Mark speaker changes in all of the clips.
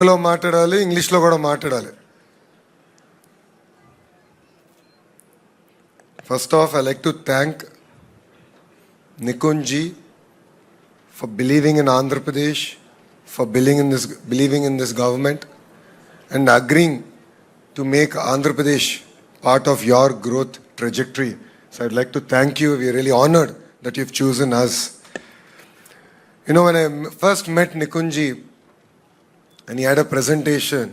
Speaker 1: తెలుగులో మాట్లాడాలి, ఇంగ్లీష్లో కూడా మాట్లాడాలి. First off, I like to thank Nikunji for believing in Andhra Pradesh, for believing in this government and agreeing to make Andhra Pradesh part of your growth trajectory. So I'd like to thank you. We're really honored that you've chosen us. You know, when I first met Nikunji and he had a presentation,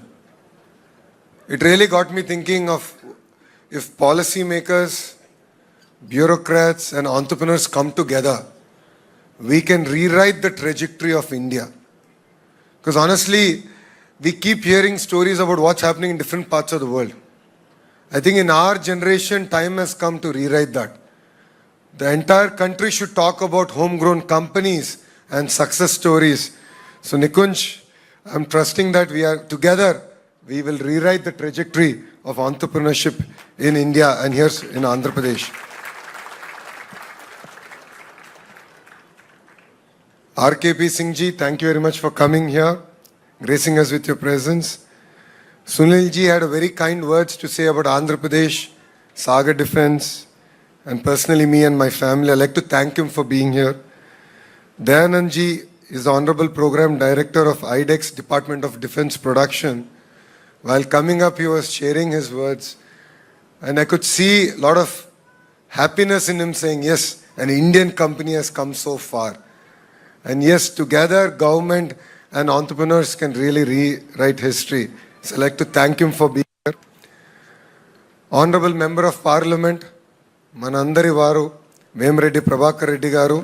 Speaker 1: it really got me thinking of if policymakers, bureaucrats and entrepreneurs come together, we can rewrite the trajectory of India. Because honestly, we keep hearing stories about what's happening in different parts of the world. I think in our generation, time has come to rewrite that. The entire country should talk about homegrown companies and success stories. So Nikunj, I'm trusting that we are together, we will rewrite the trajectory of entrepreneurship in India and here in Andhra Pradesh. RKP Singh ji, thank you very much for coming here, gracing us with your presence. Sunil ji had a very kind words to say about Andhra Pradesh, Sagar Defence, and personally me and my family. I'd like to thank him for being here. Dayanand ji is the Honorable Program Director of IDEX, Department of Defence Production. While coming up, he was sharing his words, and I could see a lot of happiness in him saying, yes, an Indian company has come so far. And yes, together, government and entrepreneurs can really rewrite history. So I'd like to thank him for being here. Honorable Member of Parliament, Manandari Varu, Vemreddy Prabhakar Reddy Garu,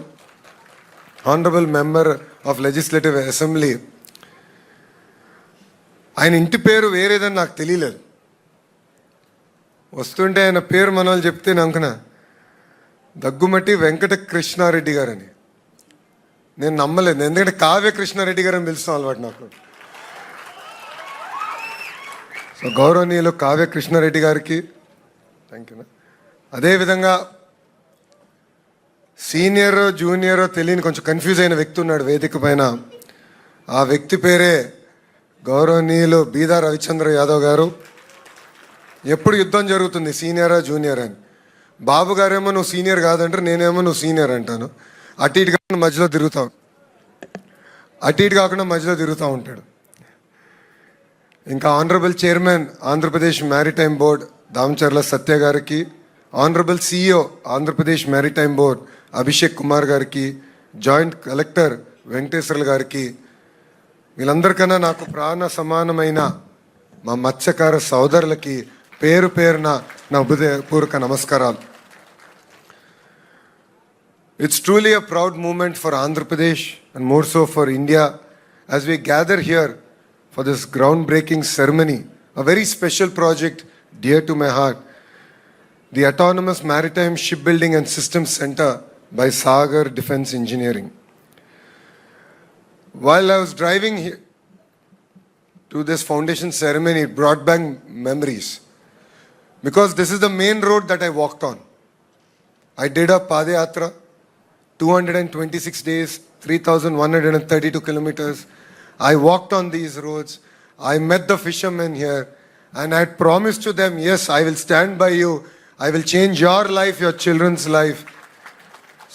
Speaker 1: Honorable Member of Legislative Assembly, ఆయన ఇంటి పేరు వేరేదని నాకు తెలియలేదు. వస్తుంటే ఆయన పేరు మన వాళ్ళు చెప్తే అనుకున్నా దగ్గుమట్టి వెంకట కృష్ణారెడ్డి గారని. నేను నమ్మలేదు, ఎందుకంటే కావ్య కృష్ణారెడ్డి గారని పిలుస్తాం అలవాటు నాకు. సో గౌరవనీయులు కావ్య కృష్ణారెడ్డి గారికి థ్యాంక్ యూ. అదేవిధంగా సీనియరో జూనియరో తెలియని కొంచెం కన్ఫ్యూజ్ అయిన వ్యక్తి ఉన్నాడు వేదిక పైన. ఆ వ్యక్తి పేరే గౌరవనీయులు బీదా రవిచంద్ర యాదవ్ గారు. ఎప్పుడు యుద్ధం జరుగుతుంది సీనియరా జూనియర్ అని. బాబు గారేమో నువ్వు సీనియర్ కాదంటారు, నేనేమో నువ్వు సీనియర్ అంటాను. అటు ఇటు కాకుండా మధ్యలో తిరుగుతూ ఉంటాడు. ఇంకా honourable chairman Andhra Pradesh maritime board Damacharla Satya గారికి, honourable CEO Andhra Pradesh maritime board Abhishek Kumar గారికి, జాయింట్ కలెక్టర్ వెంకటేశ్వర్ల గారికి, వీళ్ళందరికన్నా నాకు ప్రాణ సమానమైన మా మత్స్యకార సోదరులకి పేరు పేరున నా హృదయపూర్వక నమస్కారాలు. It's truly a proud moment for Andhra Pradesh and more so for India as we gather here for this groundbreaking ceremony, a very special project dear to my heart, the Autonomous Maritime Shipbuilding and Systems Center by Sagar Defence Engineering. While I was driving here to this foundation ceremony, it brought back memories because this is the main road that I walked on. I did a Padayatra, 226 days, 3,132 kilometers. I walked on these roads. I met the fishermen here and I had promised to them, yes, I will stand by you. I will change your life, your children's life.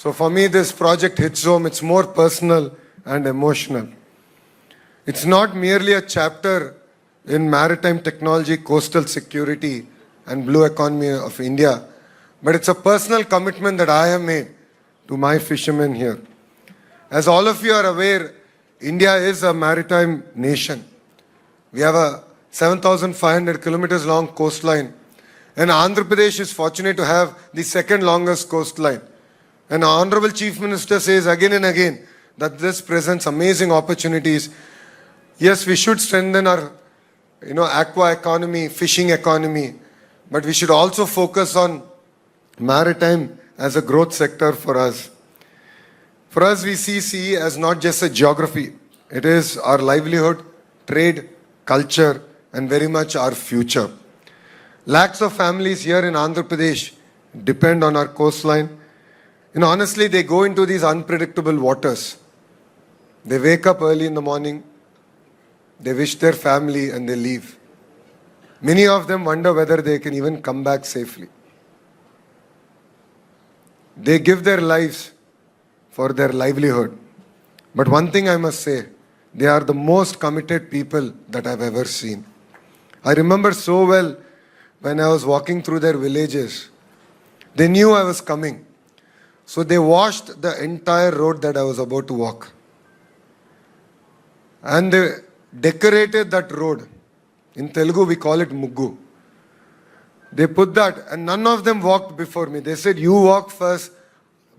Speaker 1: So for me, this project hits home. It's more personal and emotional. It's not merely a chapter in maritime technology, coastal security, and blue economy of India, but it's a personal commitment that I have made to my fishermen here. As all of you are aware, India is a maritime nation. We have a 7,500 kilometers long coastline, and Andhra Pradesh is fortunate to have the second longest coastline. And our Honorable Chief Minister says again and again that this presents amazing opportunities. Yes, we should strengthen our aqua economy, fishing economy, but we should also focus on maritime as a growth sector for us. For us, we see sea as not just a geography. It is our livelihood, trade, culture, and very much our future. Lakhs of families here in Andhra Pradesh depend on our coastline. Honestly, they go into these unpredictable waters. They wake up early in the morning, they wish their family and they leave. Many of them wonder whether they can even come back safely. They give their lives for their livelihood. But one thing I must say, they are the most committed people that I've ever seen. I remember so well when I was walking through their villages. They knew I was coming. So they washed the entire road that I was about to walk. And they decorated that road. In Telugu, we call it Muggu. They put that, and none of them walked before me. They said, you walk first,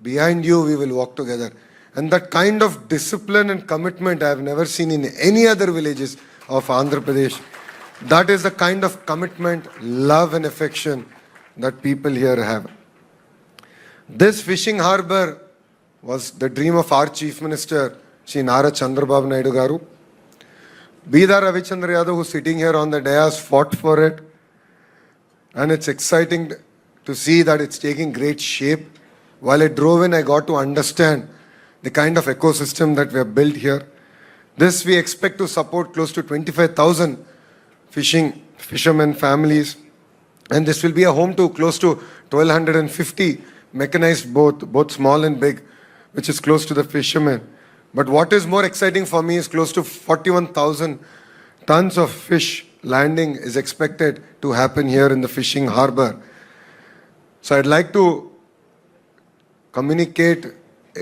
Speaker 1: behind you we will walk together. And that kind of discipline and commitment I have never seen in any other villages of Andhra Pradesh. That is the kind of commitment, love and affection that people here have. This fishing harbour was the dream of our Chief Minister, Shri Nara Chandrababu Naidu Garu. Bidar Ravichandra Yadav, who's sitting here on the dais, fought for it. And it's exciting to see that it's taking great shape. While I drove in, I got to understand the kind of ecosystem that we have built here. This we expect to support close to 25,000 fishermen families. And this will be a home to close to 1,250 mechanized both small and big, which is close to the fishermen. But what is more exciting for me is close to 41,000 tons of fish landing is expected to happen here in the fishing harbour. So I'd like to communicate,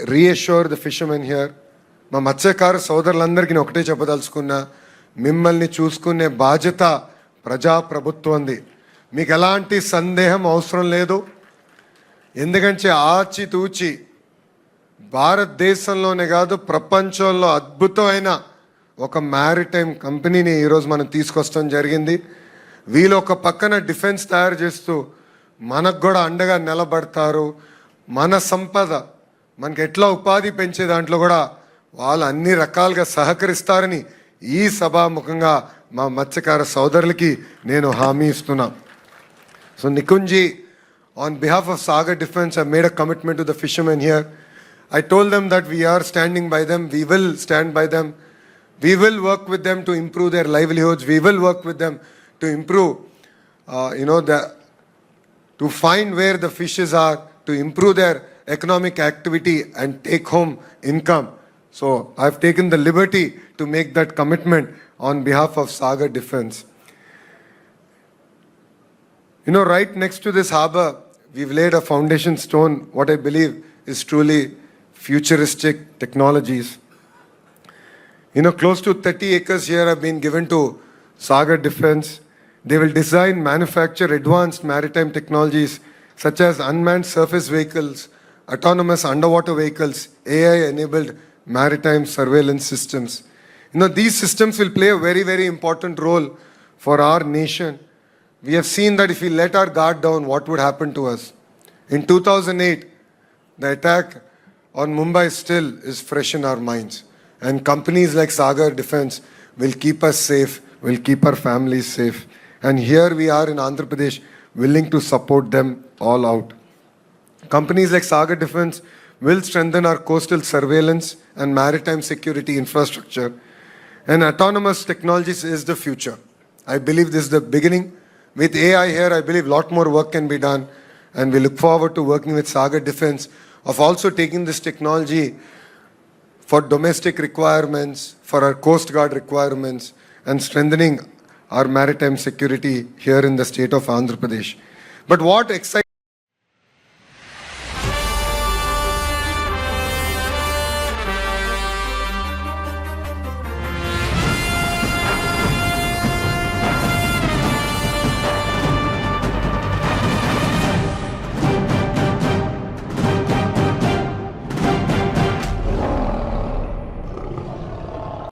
Speaker 1: reassure the fishermen here. మా మత్స్యకార సోదరులందరికీ నేను ఒకటే చెప్పదలుచుకున్నా, మిమ్మల్ని చూసుకునే బాధ్యత ప్రజాప్రభుత్వంది. మీకు ఎలాంటి సందేహం అవసరం లేదు. ఎందుకంటే ఆచితూచి భారతదేశంలోనే కాదు ప్రపంచంలో అద్భుతమైన ఒక మ్యారిటైమ్ కంపెనీని ఈరోజు మనం తీసుకొస్తాం జరిగింది. వీళ్ళు ఒక పక్కన డిఫెన్స్ తయారు చేస్తూ మనకు కూడా అండగా నిలబడతారు. మన సంపద మనకి ఎట్లా ఉపాధి పెంచే దాంట్లో కూడా వాళ్ళు అన్ని రకాలుగా సహకరిస్తారని ఈ సభాముఖంగా మా మత్స్యకార సోదరులకి నేను హామీ ఇస్తున్నా. So నికుంజీ, on behalf of Sagar Defence, I made a commitment to the fishermen here. I told them that we are standing by them. We will stand by them. We will work with them to improve their livelihoods. We will work with them to improve, to find where the fishes are, to improve their economic activity and take home income. So I've taken the liberty to make that commitment on behalf of Sagar Defence. Right next to this harbour, we've laid a foundation stone, what I believe is truly futuristic technologies. Close to 30 acres here have been given to Sagar Defence. They will design, manufacture advanced maritime technologies such as unmanned surface vehicles, autonomous underwater vehicles, AI-enabled maritime surveillance systems. These systems will play a very, very important role for our nation. We have seen that if we let our guard down, what would happen to us? In 2008, the attack on Mumbai still is fresh in our minds. And companies like Sagar Defence will keep us safe, will keep our families safe. And here we are in Andhra Pradesh, willing to support them all out. Companies like Sagar Defence will strengthen our coastal surveillance and maritime security infrastructure. And autonomous technologies is the future. I believe this is the beginning. With AI here, I believe a lot more work can be done. And we look forward to working with Sagar Defence of also taking this technology for domestic requirements, for our Coast Guard requirements, and strengthening our maritime security here in the state of Andhra Pradesh. But what excites